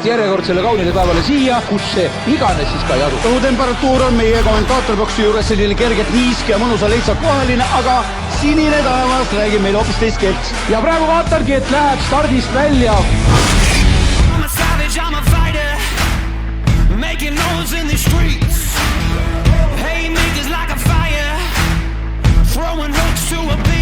tulemast järjekordsele kaunile päevale siia, kus see iganes siis ka ei asu. Õhutemperatuur on meie kommentaatorboksi juures selline kergelt niiske ja mõnusa lihtsalt kohaline, aga sinine taevas räägib meil hoopis teist keelt. Ja praegu vaatangi, et läheb stardist välja. I'm a savage, I'm a fighter, making noise in the streets. Haymakers like a fire, throwing hooks to a beat.